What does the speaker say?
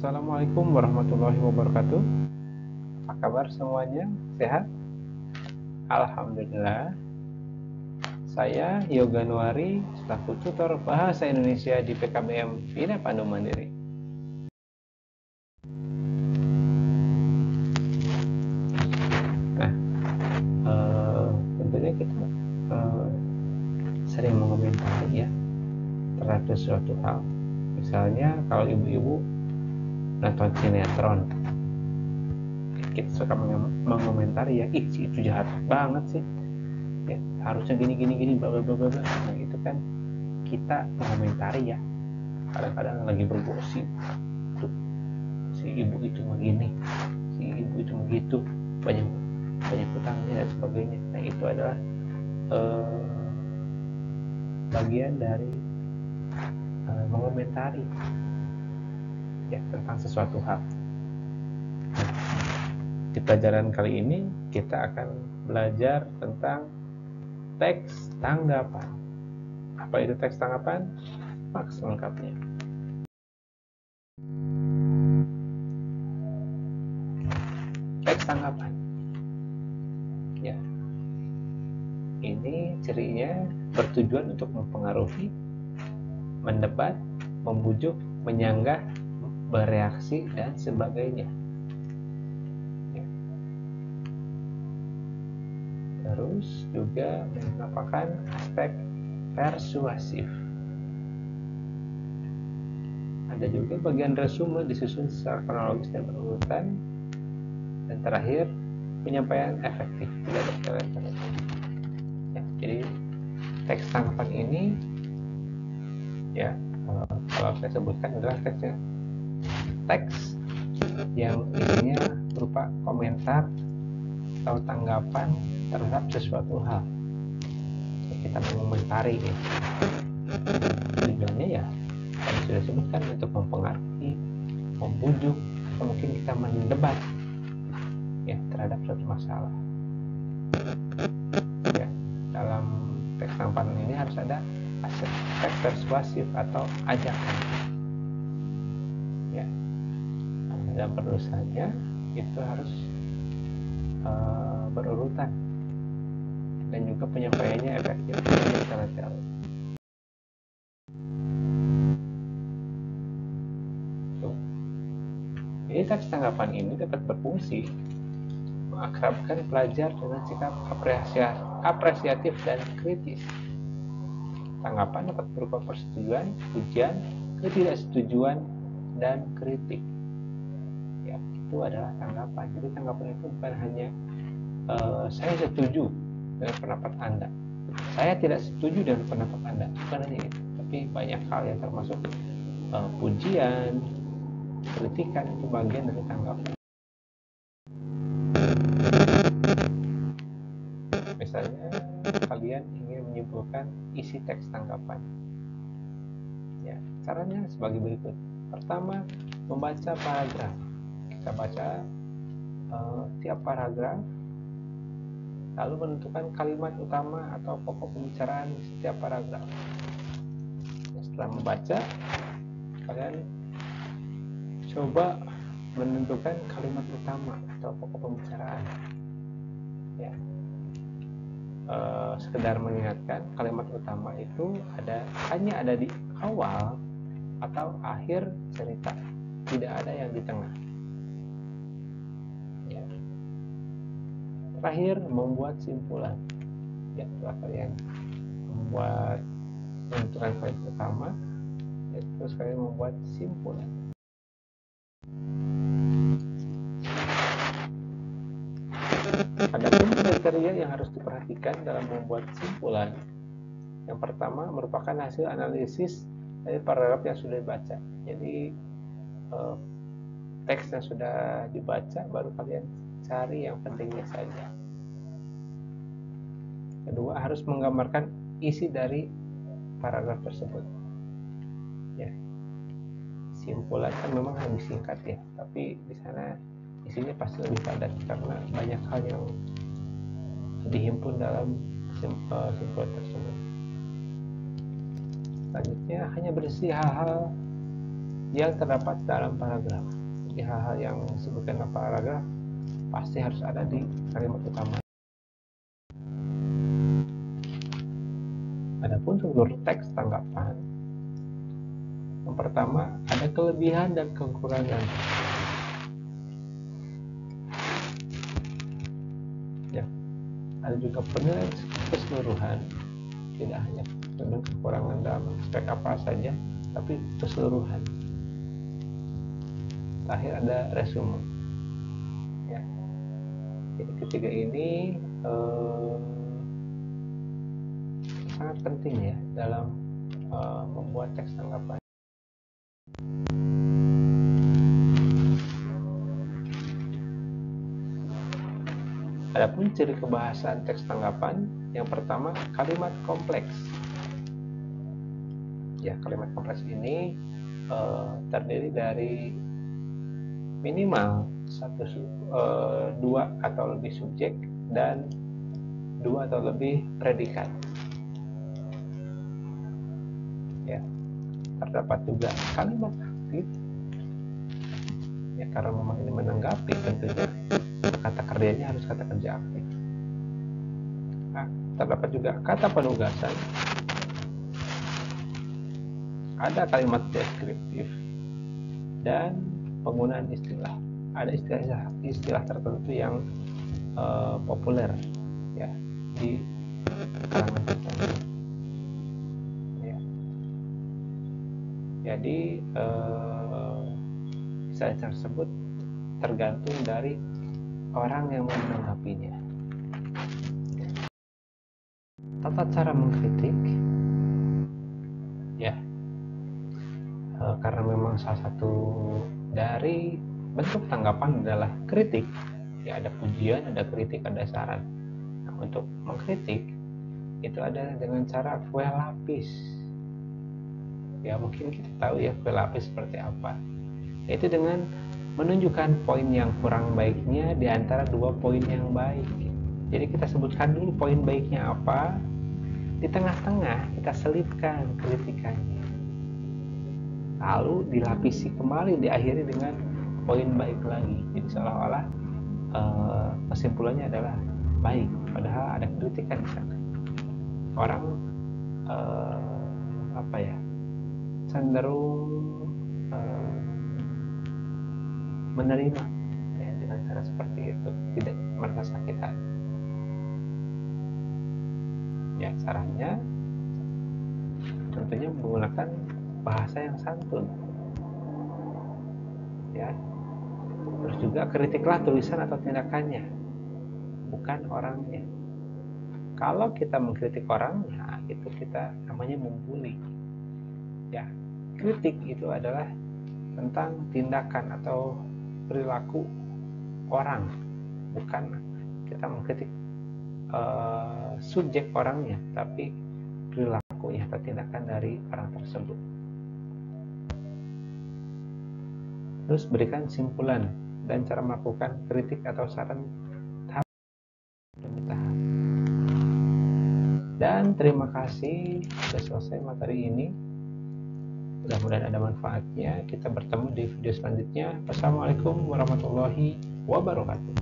Assalamualaikum warahmatullahi wabarakatuh. Apa kabar semuanya? Sehat? Alhamdulillah. Saya Yoga Nuari, selaku tutor Bahasa Indonesia di PKBM Bina Pandu Mandiri. Nah, tentunya kita sering mengomentari ya terhadap suatu hal. Misalnya kalau ibu-ibu nonton sinetron, kita suka mengomentari ya, itu jahat banget sih ya, harusnya gini bla bla bla. Nah itu kan kita mengomentari ya, kadang-kadang lagi bergosip tuh, si ibu itu begini, si ibu itu begitu, banyak utangnya dan sebagainya. Nah itu adalah bagian dari mengomentari ya tentang sesuatu hal. Di pelajaran kali ini kita akan belajar tentang teks tanggapan. Apa itu teks tanggapan? Maks lengkapnya. Teks tanggapan. Ya. Ini cirinya bertujuan untuk mempengaruhi, mendebat, membujuk, menyanggah, bereaksi dan sebagainya. Ya. Terus juga merupakan aspek persuasif. Ada juga bagian resume disusun secara kronologis dan berurutan. Dan terakhir, penyampaian efektif, tidak bertele-tele. Ya, jadi teks tanggapan ini ya, kalau saya sebutkan adalah teks yang isinya berupa komentar atau tanggapan terhadap sesuatu hal. Kita mengomentari ya. Tujuannya ya tadi sudah sebutkan, untuk mempengaruhi, membujuk, atau mungkin kita mendebat ya terhadap suatu masalah. Ya, dalam teks tanggapan ini harus ada aspek persuasif atau ajakan. Ya, dan penulisannya itu harus berurutan dan juga penyampaiannya efektif dan bertele-tele. Jadi teks tanggapan ini dapat berfungsi mengakrabkan pelajar dengan sikap apresiatif dan kritis. Tanggapan dapat berupa persetujuan, pujian, ketidaksetujuan, dan kritik. Ya, itu adalah tanggapan. Jadi tanggapan itu bukan hanya saya setuju dengan pendapat Anda, saya tidak setuju dengan pendapat Anda, bukan hanya itu, tapi banyak hal yang termasuk pujian, kritikan, itu bagian dari tanggapan. Misalnya kalian ingin menyimpulkan isi teks tanggapan ya, caranya sebagai berikut. Pertama, membaca paragraf. Kita baca tiap paragraf, lalu menentukan kalimat utama atau pokok pembicaraan di setiap paragraf. Setelah membaca, kalian coba menentukan kalimat utama atau pokok pembicaraan ya. Sekedar mengingatkan, kalimat utama itu hanya ada di awal atau akhir cerita, tidak ada yang di tengah ya. Terakhir, membuat simpulan ya. Setelah kalian menentukan kalimat utama ya, terus kalian membuat simpulan. Ada pun kriteria yang harus diperhatikan dalam membuat simpulan. Yang pertama merupakan hasil analisis dari paragraf yang sudah dibaca. Jadi teksnya sudah dibaca, baru kalian cari yang pentingnya saja. Kedua, harus menggambarkan isi dari paragraf tersebut. Ya, simpulan kan memang lebih singkat ya, tapi di sana isinya pasti lebih padat karena banyak hal yang dihimpun dalam simpulan tersebut. Selanjutnya, hanya berisi hal-hal yang terdapat dalam paragraf. Jadi hal-hal yang disebutkan dalam paragraf pasti harus ada di kalimat utama. Adapun struktur teks tanggapan, yang pertama ada kelebihan dan kekurangan. Ya, ada juga penilaian keseluruhan, tidak hanya dengan kekurangan dalam aspek apa saja, tapi keseluruhan. Terakhir ada resume. Ya, jadi ketiga ini sangat penting ya dalam membuat teks tanggapan. Adapun ciri kebahasaan teks tanggapan, yang pertama kalimat kompleks. Ya, kalimat kompleks ini terdiri dari minimal dua atau lebih subjek dan dua atau lebih predikat. Ya, terdapat juga kalimat aktif. Ya, karena memang ini menanggapi, tentunya kata kerjanya harus kata kerja aktif. Nah, terdapat juga kata penugasan, ada kalimat deskriptif, dan penggunaan istilah. Ada istilah tertentu yang populer ya di kalangan kita. Ya. Jadi istilah tersebut tergantung dari orang yang menanggapinya. Tata cara mengkritik, ya, karena memang salah satu dari bentuk tanggapan adalah kritik. Ya, ada pujian, ada kritik, ada saran. Nah, untuk mengkritik itu ada dengan cara kue lapis. Ya, mungkin kita tahu ya kue lapis seperti apa. Yaitu dengan menunjukkan poin yang kurang baiknya di antara dua poin yang baik. Jadi kita sebutkan dulu poin baiknya apa, di tengah-tengah kita selipkan kritikannya, lalu dilapisi kembali, diakhiri dengan poin baik lagi. Jadi seolah-olah kesimpulannya adalah baik, padahal ada kritikan misalkan. Orang cenderung menerima ya, dengan cara seperti itu, tidak merasa sakit hati. Ya, caranya tentunya menggunakan bahasa yang santun. Ya. Terus juga kritiklah tulisan atau tindakannya, bukan orangnya. Kalau kita mengkritik orangnya, itu kita namanya membuli. Ya, kritik itu adalah tentang tindakan atau perilaku orang, bukan kita mengkritik subjek orangnya, tapi perilakunya atau tindakan dari orang tersebut. Terus berikan simpulan dan cara melakukan kritik atau saran tahap demi tahap. Dan terima kasih sudah selesai materi ini. Mudah-mudahan ada manfaatnya. Kita bertemu di video selanjutnya. Wassalamualaikum warahmatullahi wabarakatuh.